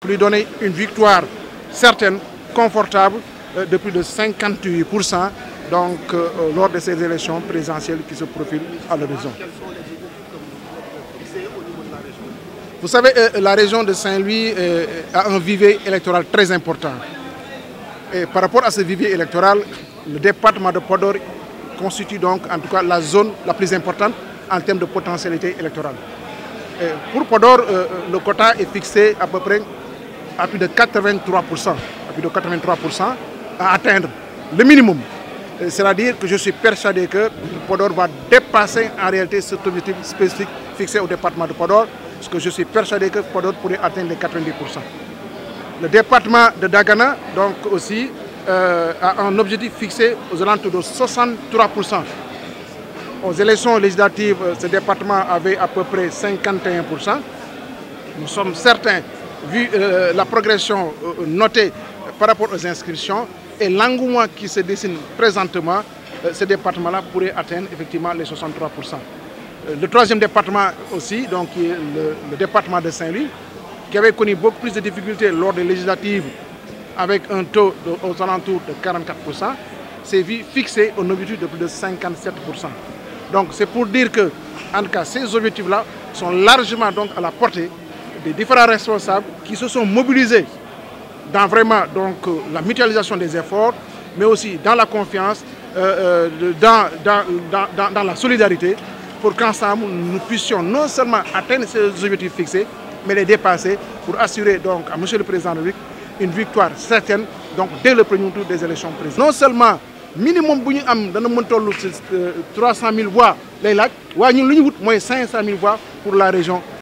Lui donner une victoire certaine, confortable, de plus de 58%, donc lors de ces élections présidentielles qui se profilent à l'horizon. Vous savez, la région de Saint-Louis a un vivier électoral très important. Et par rapport à ce vivier électoral, le département de Podor constitue donc en tout cas la zone la plus importante en termes de potentialité électorale. Et pour Podor, le quota est fixé à peu près à plus de 83%, à atteindre le minimum. C'est-à-dire que je suis persuadé que Podor va dépasser en réalité cet objectif spécifique fixé au département de Podor, parce que je suis persuadé que Podor pourrait atteindre les 90%. Le département de Dagana, donc aussi, a un objectif fixé aux alentours de 63%. Aux élections législatives, ce département avait à peu près 51%. Nous sommes certains, vu la progression notée par rapport aux inscriptions et l'engouement qui se dessine présentement, ce département-là pourrait atteindre effectivement les 63%. Le troisième département aussi, donc, qui est le département de Saint-Louis, qui avait connu beaucoup plus de difficultés lors des législatives avec un taux aux alentours de 44%, s'est vu fixé au objectif de plus de 57%. Donc c'est pour dire que, en tout cas, ces objectifs-là sont largement donc à la portée des différents responsables qui se sont mobilisés dans vraiment donc, la mutualisation des efforts, mais aussi dans la confiance, dans la solidarité, pour qu'ensemble nous puissions non seulement atteindre ces objectifs fixés, mais les dépasser pour assurer donc à M. le Président de la République une victoire certaine donc, dès le premier tour des élections présidentielles. Non seulement minimum bu ñu am dana mën tollu ci 300 000 voix lay laaj waaye ñun lu ñu wut mooy 500 000 voix pour la région